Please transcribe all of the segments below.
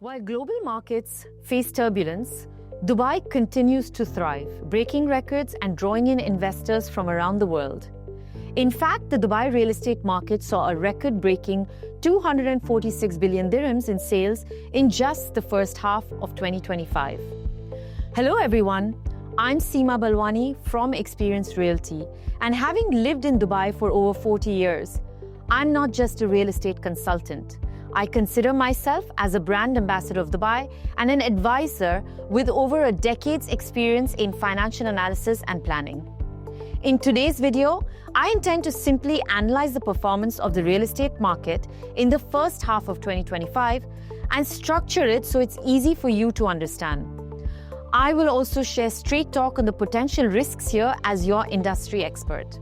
While global markets face turbulence, Dubai continues to thrive, breaking records and drawing in investors from around the world. In fact, the Dubai real estate market saw a record-breaking 246 billion dirhams in sales in just the first half of 2025. Hello everyone, I'm Seema Balwani from Experience Realty, and having lived in Dubai for over 40 years, I'm not just a real estate consultant. I consider myself as a brand ambassador of Dubai and an advisor with over a decade's experience in financial analysis and planning. In today's video, I intend to simply analyze the performance of the real estate market in the first half of 2025 and structure it so it's easy for you to understand. I will also share straight talk on the potential risks here as your industry expert.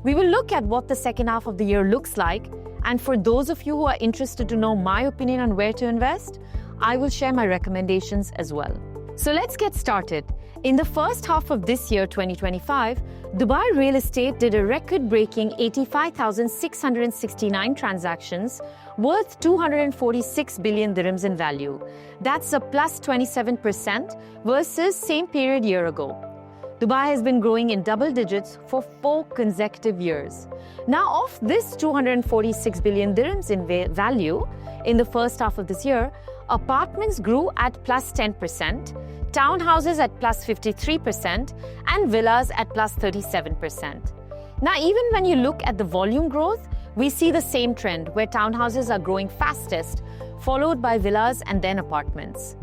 We will look at what the second half of the year looks like, and for those of you who are interested to know my opinion on where to invest, I will share my recommendations as well. So let's get started. In the first half of this year, 2025, Dubai real estate did a record-breaking 85,669 transactions worth 246 billion dirhams in value. That's a plus 27% versus same period year ago. Dubai has been growing in double digits for 4 consecutive years. Now, of this 246 billion dirhams in value in the first half of this year, apartments grew at plus 10%, townhouses at plus 53%, and villas at plus 37%. Now, even when you look at the volume growth, we see the same trend where townhouses are growing fastest, followed by villas and then apartments.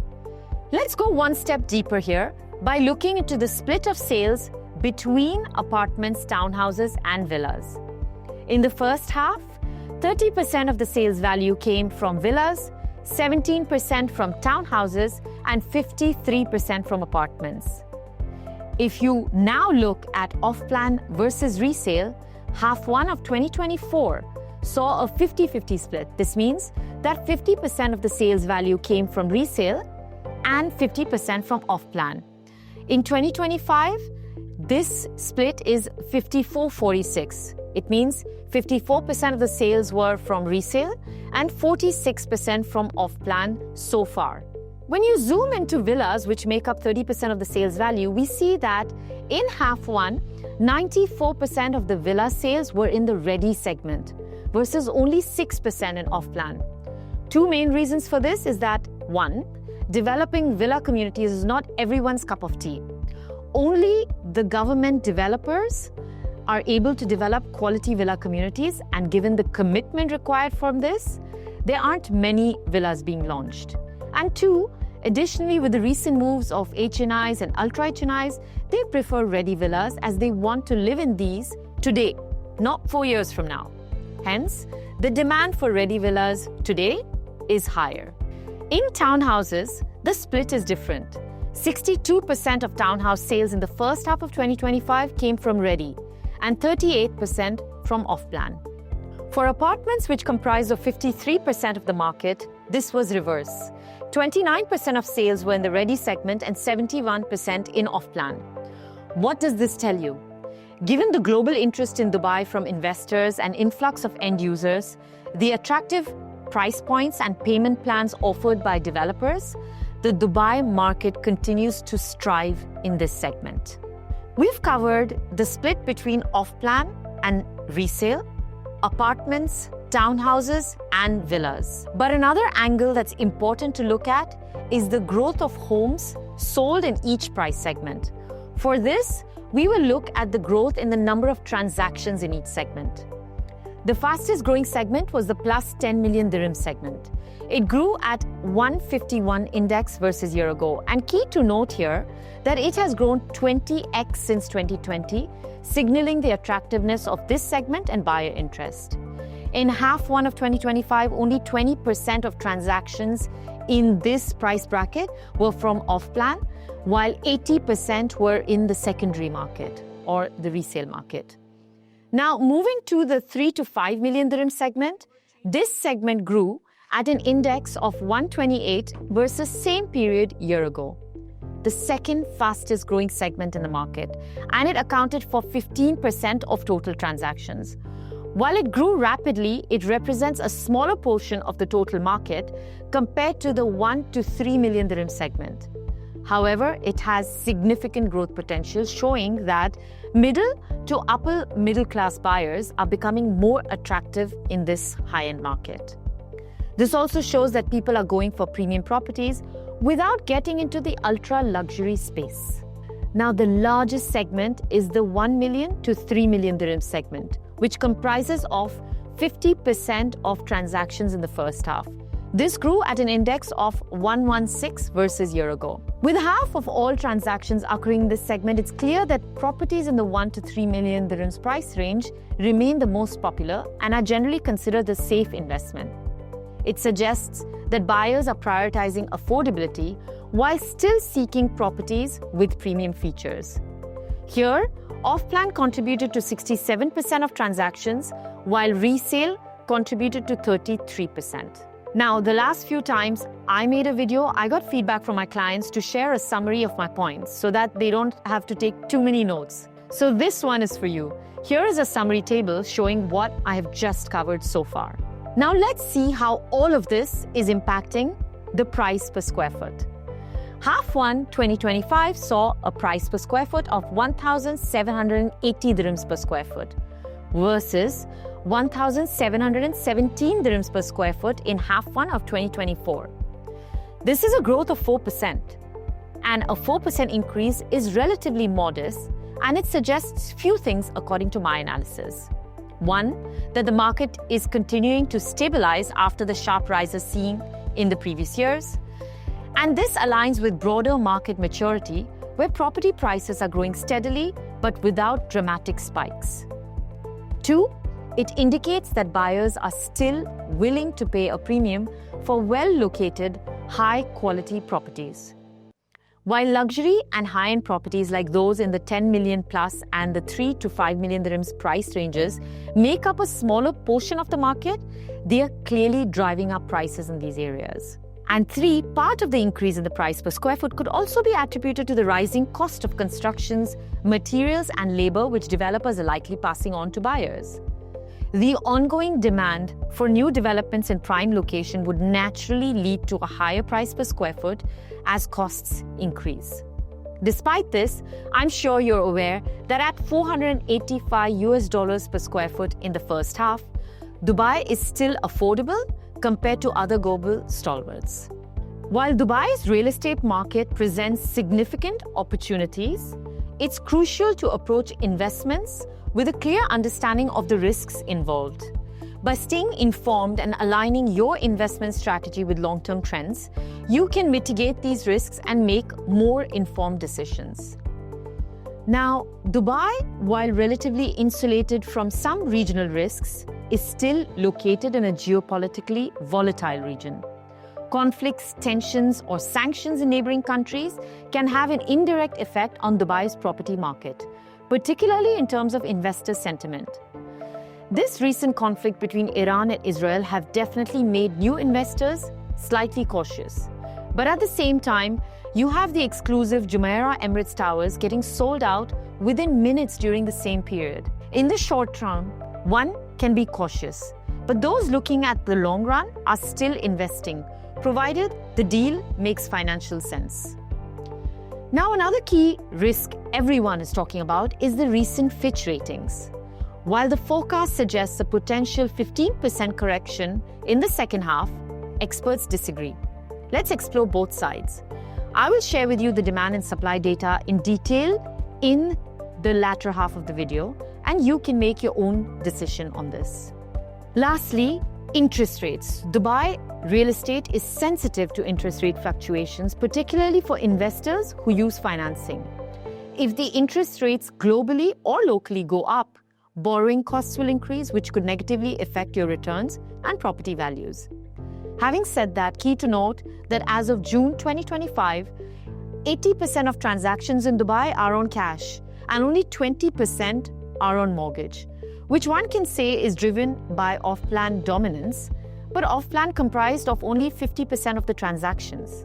Let's go one step deeper here by looking into the split of sales between apartments, townhouses, and villas. In the first half, 30% of the sales value came from villas, 17% from townhouses, and 53% from apartments. If you now look at off-plan versus resale, half one of 2024 saw a 50-50 split. This means that 50% of the sales value came from resale and 50% from off-plan. In 2025, this split is 54-46. It means 54% of the sales were from resale and 46% from off-plan so far. When you zoom into villas, which make up 30% of the sales value, we see that in half one, 94% of the villa sales were in the ready segment versus only 6% in off-plan. Two main reasons for this is that, one, developing villa communities is not everyone's cup of tea. Only the government developers are able to develop quality villa communities, and given the commitment required from this, there aren't many villas being launched. And two, additionally, with the recent moves of HNIs and ultra HNIs, they prefer ready villas as they want to live in these today, not 4 years from now. Hence, the demand for ready villas today is higher. In townhouses, the split is different. 62% of townhouse sales in the first half of 2025 came from ready, and 38% from off-plan. For apartments, which comprise of 53% of the market, this was reverse. 29% of sales were in the ready segment and 71% in off-plan. What does this tell you? Given the global interest in Dubai from investors and influx of end users, the attractive price points and payment plans offered by developers, the Dubai market continues to strive in this segment. We've covered the split between off-plan and resale, apartments, townhouses, and villas. But another angle that's important to look at is the growth of homes sold in each price segment. For this, we will look at the growth in the number of transactions in each segment. The fastest growing segment was the plus 10 million dirham segment. It grew at 151 index versus year ago. And key to note here that it has grown 20x since 2020, signaling the attractiveness of this segment and buyer interest. In half one of 2025, only 20% of transactions in this price bracket were from off-plan, while 80% were in the secondary market or the resale market. Now, moving to the 3 to 5 million dirham segment, this segment grew at an index of 128 versus same period year ago. The second fastest growing segment in the market, and it accounted for 15% of total transactions. While it grew rapidly, it represents a smaller portion of the total market compared to the 1 to 3 million dirham segment. However, it has significant growth potential, showing that middle to upper middle class buyers are becoming more attractive in this high-end market. This also shows that people are going for premium properties without getting into the ultra-luxury space. Now, the largest segment is the 1 million to 3 million dirham segment, which comprises of 50% of transactions in the first half. This grew at an index of 116 versus year ago. With half of all transactions occurring in this segment, it's clear that properties in the 1 to 3 million dirhams price range remain the most popular and are generally considered a safe investment. It suggests that buyers are prioritizing affordability while still seeking properties with premium features. Here, off-plan contributed to 67% of transactions, while resale contributed to 33%. Now, the last few times I made a video, I got feedback from my clients to share a summary of my points so that they don't have to take too many notes. So this one is for you. Here is a summary table showing what I have just covered so far. Now let's see how all of this is impacting the price per square foot. Half 1 2025 saw a price per square foot of 1,780 dirhams per square foot versus 1,717 dirhams per square foot in half 1 of 2024. This is a growth of 4%, and a 4% increase is relatively modest, and it suggests few things according to my analysis. One, that the market is continuing to stabilize after the sharp rises seen in the previous years. And this aligns with broader market maturity, where property prices are growing steadily but without dramatic spikes. Two, it indicates that buyers are still willing to pay a premium for well-located, high-quality properties. While luxury and high-end properties like those in the 10 million plus and the 3 to 5 million dirhams price ranges make up a smaller portion of the market, they are clearly driving up prices in these areas. And three, part of the increase in the price per square foot could also be attributed to the rising cost of constructions, materials and labor, which developers are likely passing on to buyers. The ongoing demand for new developments in prime location would naturally lead to a higher price per square foot as costs increase. Despite this, I'm sure you're aware that at $485 per square foot in the first half, Dubai is still affordable compared to other global stalwarts. While Dubai's real estate market presents significant opportunities, it's crucial to approach investments with a clear understanding of the risks involved. By staying informed and aligning your investment strategy with long-term trends, you can mitigate these risks and make more informed decisions. Now, Dubai, while relatively insulated from some regional risks, is still located in a geopolitically volatile region. Conflicts, tensions, or sanctions in neighboring countries can have an indirect effect on Dubai's property market, particularly in terms of investor sentiment. This recent conflict between Iran and Israel have definitely made new investors slightly cautious. But at the same time, you have the exclusive Jumeirah Emirates Towers getting sold out within minutes during the same period. In the short term, one can be cautious, but those looking at the long run are still investing, provided the deal makes financial sense. Now, another key risk everyone is talking about is the recent Fitch ratings. While the forecast suggests a potential 15% correction in the second half, experts disagree. Let's explore both sides. I will share with you the demand and supply data in detail in the latter half of the video, and you can make your own decision on this. Lastly, interest rates. Dubai real estate is sensitive to interest rate fluctuations, particularly for investors who use financing. If the interest rates globally or locally go up, borrowing costs will increase, which could negatively affect your returns and property values. Having said that, key to note that as of June 2025, 80% of transactions in Dubai are on cash and only 20% are on mortgage, which one can say is driven by off-plan dominance, but off-plan comprised of only 50% of the transactions.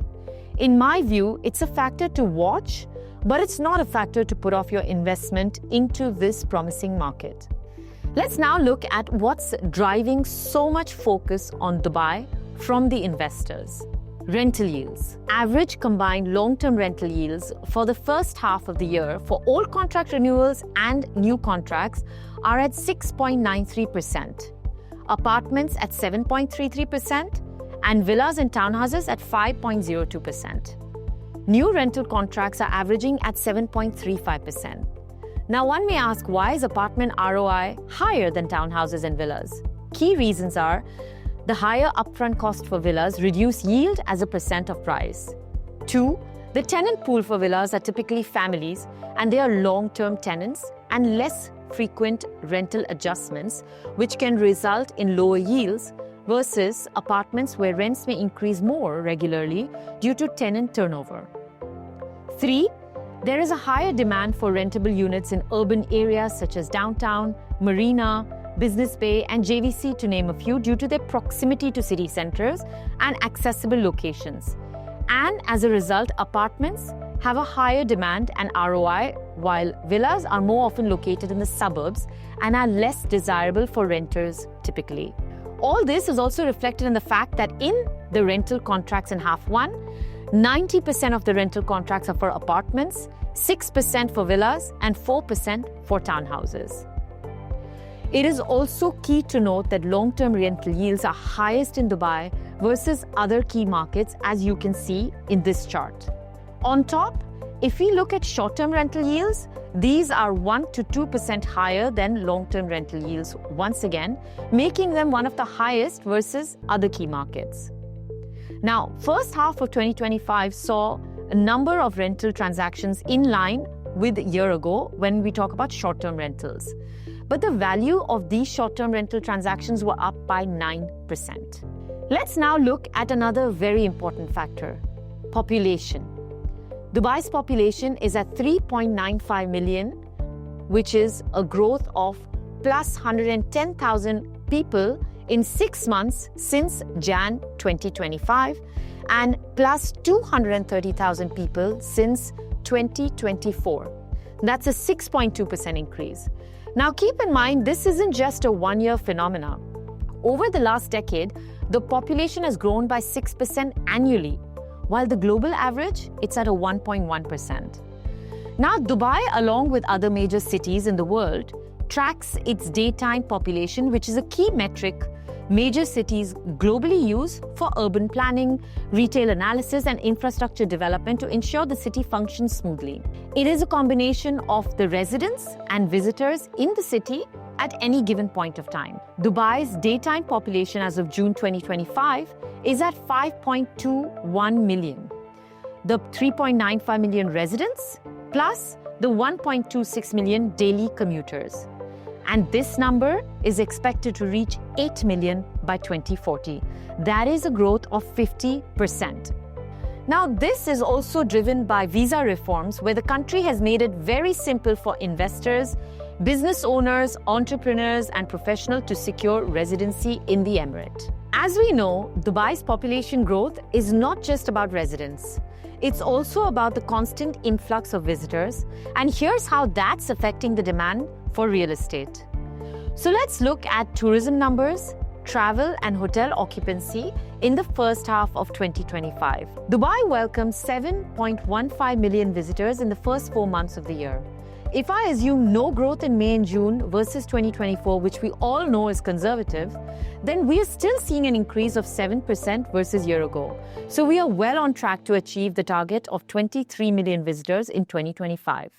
In my view, it's a factor to watch, but it's not a factor to put off your investment into this promising market. Let's now look at what's driving so much focus on Dubai from the investors. Rental yields. Average combined long-term rental yields for the first half of the year for all contract renewals and new contracts are at 6.93%, apartments at 7.33%, and villas and townhouses at 5.02%. New rental contracts are averaging at 7.35%. Now, one may ask, why is apartment ROI higher than townhouses and villas? Key reasons are the higher upfront cost for villas reduce yield as a percent of price. 2, the tenant pool for villas are typically families and they are long-term tenants and less frequent rental adjustments, which can result in lower yields versus apartments where rents may increase more regularly due to tenant turnover. 3, there is a higher demand for rentable units in urban areas such as downtown, Marina, Business Bay, and JVC, to name a few, due to their proximity to city centers and accessible locations. And as a result, apartments have a higher demand and ROI, while villas are more often located in the suburbs and are less desirable for renters typically. All this is also reflected in the fact that in the rental contracts in half one, 90% of the rental contracts are for apartments, 6% for villas, and 4% for townhouses. It is also key to note that long-term rental yields are highest in Dubai versus other key markets, as you can see in this chart. On top, if we look at short-term rental yields, these are 1 to 2% higher than long-term rental yields, once again, making them one of the highest versus other key markets. Now, first half of 2025 saw a number of rental transactions in line with a year ago when we talk about short-term rentals. But the value of these short-term rental transactions were up by 9%. Let's now look at another very important factor: population. Dubai's population is at 3.95 million, which is a growth of plus 110,000 people in 6 months since Jan 2025 and plus 230,000 people since 2024. That's a 6.2% increase. Now, keep in mind, this isn't just a one-year phenomenon. Over the last decade, the population has grown by 6% annually, while the global average, it's at a 1.1%. Now, Dubai, along with other major cities in the world, tracks its daytime population, which is a key metric major cities globally use for urban planning, retail analysis, and infrastructure development to ensure the city functions smoothly. It is a combination of the residents and visitors in the city at any given point of time. Dubai's daytime population as of June 2025 is at 5.21 million. The 3.95 million residents plus the 1.26 million daily commuters. And this number is expected to reach 8 million by 2040. That is a growth of 50%. Now, this is also driven by visa reforms, where the country has made it very simple for investors, business owners, entrepreneurs, and professionals to secure residency in the emirate. As we know, Dubai's population growth is not just about residents. It's also about the constant influx of visitors, and here's how that's affecting the demand for real estate. So let's look at tourism numbers, travel and hotel occupancy in the first half of 2025. Dubai welcomed 7.15 million visitors in the first 4 months of the year. If I assume no growth in May and June versus 2024, which we all know is conservative, then we are still seeing an increase of 7% versus year ago. So we are well on track to achieve the target of 23 million visitors in 2025.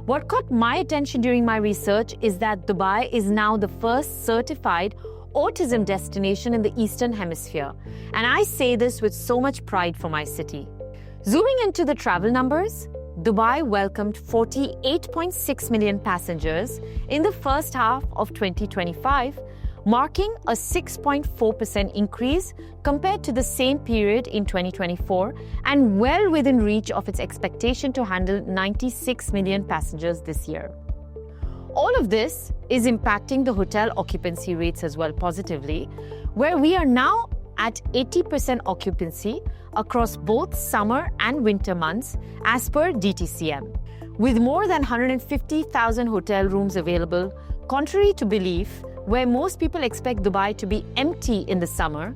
What caught my attention during my research is that Dubai is now the first certified autism destination in the Eastern Hemisphere. And I say this with so much pride for my city. Zooming into the travel numbers, Dubai welcomed 48.6 million passengers in the first half of 2025, marking a 6.4% increase compared to the same period in 2024 and well within reach of its expectation to handle 96 million passengers this year. All of this is impacting the hotel occupancy rates as well positively, where we are now at 80% occupancy across both summer and winter months as per DTCM. With more than 150,000 hotel rooms available, Contrary to belief, where most people expect Dubai to be empty in the summer,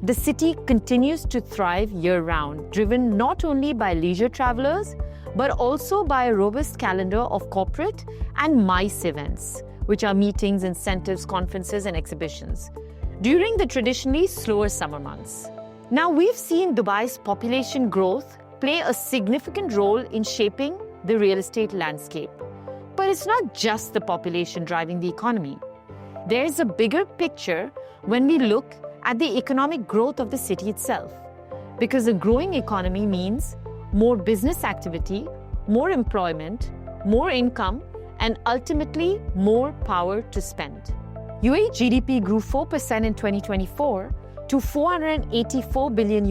the city continues to thrive year-round, driven not only by leisure travelers, but also by a robust calendar of corporate and MICE events, which are meetings, incentives, conferences, and exhibitions, during the traditionally slower summer months. Now, we've seen Dubai's population growth play a significant role in shaping the real estate landscape. But it's not just the population driving the economy. There's a bigger picture when we look at the economic growth of the city itself. Because a growing economy means more business activity, more employment, more income, and ultimately more power to spend. UAE GDP grew 4% in 2024 to $484 billion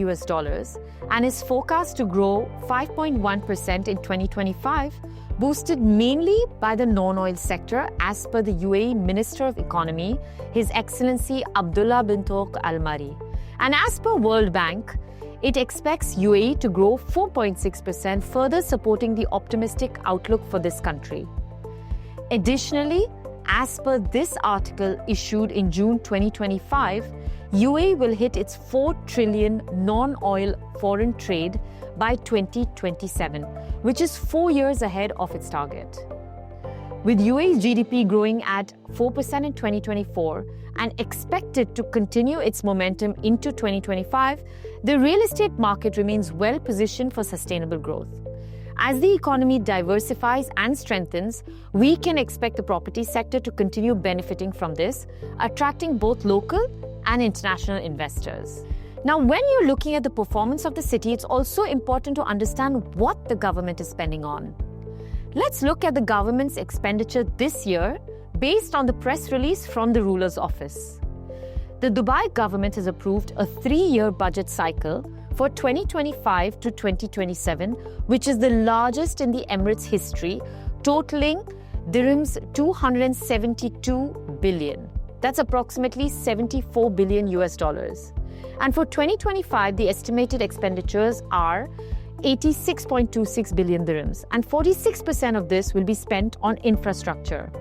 and is forecast to grow 5.1% in 2025, boosted mainly by the non-oil sector, as per the UAE Minister of Economy, His Excellency Abdullah bin Toq Al Mari. And as per World Bank, it expects UAE to grow 4.6%, further supporting the optimistic outlook for this country. Additionally, as per this article issued in June 2025, UAE will hit its 4 trillion non-oil foreign trade by 2027, which is 4 years ahead of its target. With UAE's GDP growing at 4% in 2024 and expected to continue its momentum into 2025, the real estate market remains well positioned for sustainable growth. As the economy diversifies and strengthens, we can expect the property sector to continue benefiting from this, attracting both local and international investors. Now, when you're looking at the performance of the city, it's also important to understand what the government is spending on. Let's look at the government's expenditure this year based on the press release from the ruler's office. The Dubai government has approved a 3-year budget cycle for 2025 to 2027, which is the largest in the Emirates' history, totaling dirhams 272 billion. That's approximately $74 billion. And for 2025, the estimated expenditures are 86.26 billion dirhams, and 46% of this will be spent on infrastructure.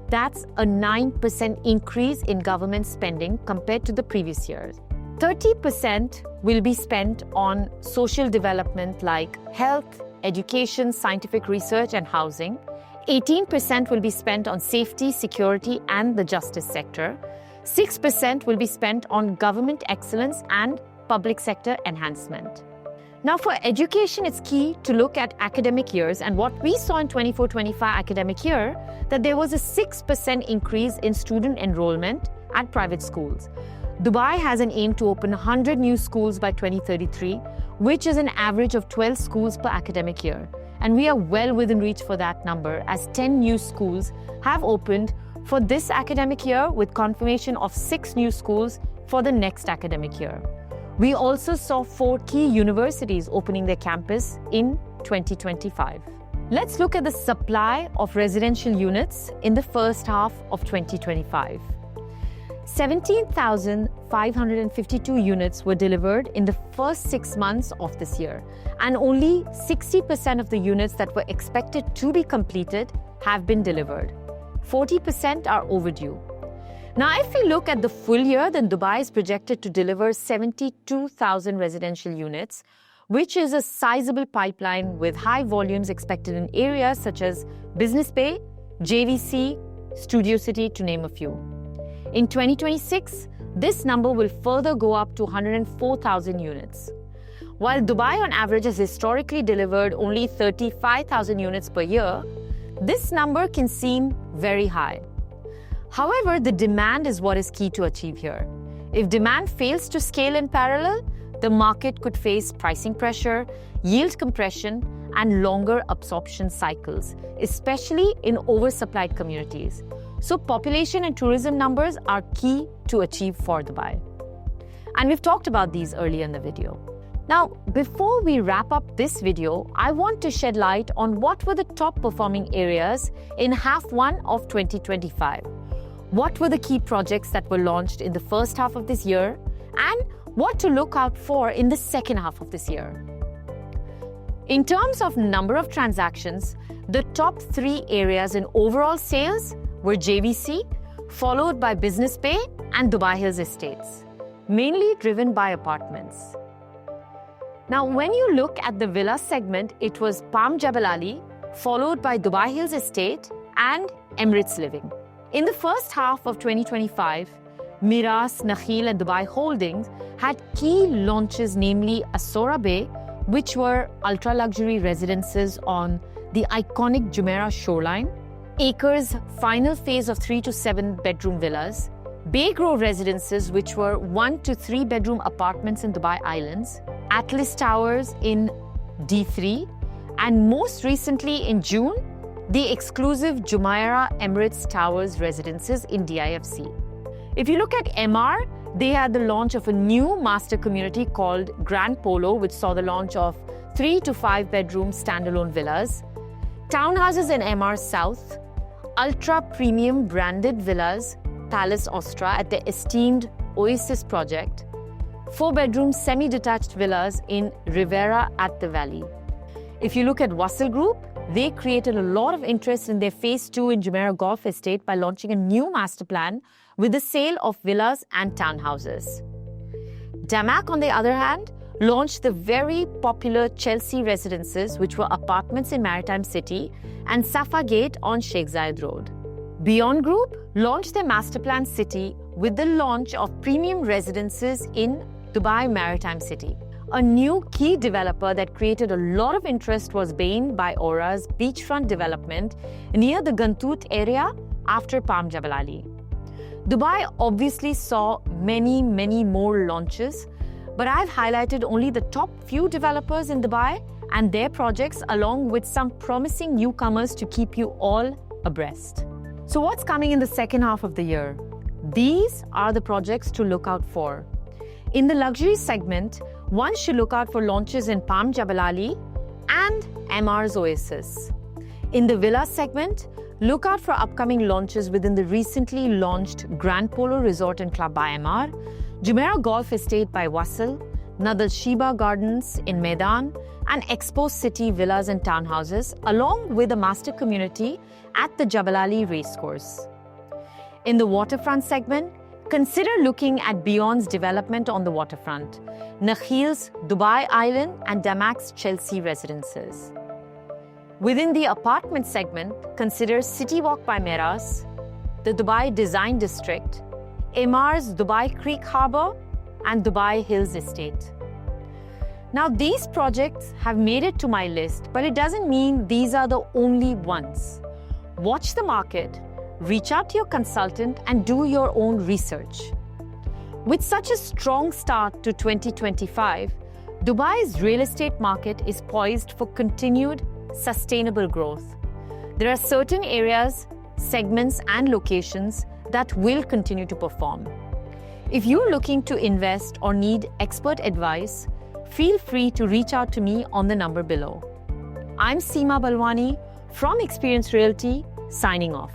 That's a 9% increase in government spending compared to the previous year. 30% will be spent on social development like health, education, scientific research, and housing. 18% will be spent on safety, security, and the justice sector. 6% will be spent on government excellence and public sector enhancement. Now, for education, it's key to look at academic years, and what we saw in 24-25 academic year, that there was a 6% increase in student enrollment at private schools. Dubai has an aim to open 100 new schools by 2033, which is an average of 12 schools per academic year. And we are well within reach for that number, as 10 new schools have opened for this academic year, with confirmation of 6 new schools for the next academic year. We also saw 4 key universities opening their campus in 2025. Let's look at the supply of residential units in the first half of 2025. 17,552 units were delivered in the first 6 months of this year, and only 60% of the units that were expected to be completed have been delivered. 40% are overdue. Now, if we look at the full year, then Dubai is projected to deliver 72,000 residential units, which is a sizable pipeline with high volumes expected in areas such as Business Bay, JVC, Studio City, to name a few. In 2026, this number will further go up to 104,000 units. While Dubai on average has historically delivered only 35,000 units per year, this number can seem very high. However, the demand is what is key to achieve here. If demand fails to scale in parallel, the market could face pricing pressure, yield compression, and longer absorption cycles, especially in oversupplied communities. So population and tourism numbers are key to achieve for Dubai. And we've talked about these earlier in the video. Now, before we wrap up this video, I want to shed light on what were the top performing areas in half 1 of 2025. What were the key projects that were launched in the first half of this year, and what to look out for in the second half of this year. In terms of number of transactions, the top 3 areas in overall sales were JVC, followed by Business Bay and Dubai Hills Estates, mainly driven by apartments. Now, when you look at the villa segment, it was Palm Jebel Ali, followed by Dubai Hills Estate and Emirates Living. In the first half of 2025, Miras, Nakheel and Dubai Holdings had key launches, namely Asora Bay, which were ultra-luxury residences on the iconic Jumeirah shoreline, Acres' final phase of 3 to 7 bedroom villas, Bay Grove residences, which were 1 to 3 bedroom apartments in Dubai Islands, Atlas Towers in D3, and most recently in June, the exclusive Jumeirah Emirates Towers residences in DIFC. If you look at MR, they had the launch of a new master community called Grand Polo, which saw the launch of 3 to 5 bedroom standalone villas, Townhouses in MR South, ultra-premium branded villas, Palace Ostra at the esteemed Oasis project, 4-bedroom semi-detached villas in Rivera at the Valley. If you look at Wasl Group, they created a lot of interest in their Phase 2 in Jumeirah Golf Estate by launching a new master plan with the sale of villas and townhouses. Damac, on the other hand, launched the very popular Chelsea residences, which were apartments in Maritime City, and Safa Gate on Sheikh Zayed Road. Beyond Group launched their master plan city with the launch of premium residences in Dubai Maritime City. A new key developer that created a lot of interest was Bain by Aura's beachfront development near the Gantoot area after Palm Jebel Ali. Dubai obviously saw many more launches, but I've highlighted only the top few developers in Dubai and their projects, along with some promising newcomers to keep you all abreast. So what's coming in the second half of the year? These are the projects to look out for. In the luxury segment, one should look out for launches in Palm Jebel Ali and MR's Oasis. In the villa segment, look out for upcoming launches within the recently launched Grand Polo Resort and Club by MR, Jumeirah Golf Estate by Wasl, Nadal Sheba Gardens in Medan, and Expo City Villas and Townhouses, along with a master community at the Jebel Ali Racecourse. In the waterfront segment, consider looking at Beyond's development on the waterfront, Nakheel's Dubai Island and Damac's Chelsea residences. Within the apartment segment, consider City Walk by Miras, the Dubai Design District, Emar's Dubai Creek Harbour, and Dubai Hills Estate. Now, these projects have made it to my list, but it doesn't mean these are the only ones. Watch the market, reach out to your consultant, and do your own research. With such a strong start to 2025, Dubai's real estate market is poised for continued sustainable growth. There are certain areas, segments, and locations that will continue to perform. If you're looking to invest or need expert advice, feel free to reach out to me on the number below. I'm Seema Balwani from Experience Realty, signing off.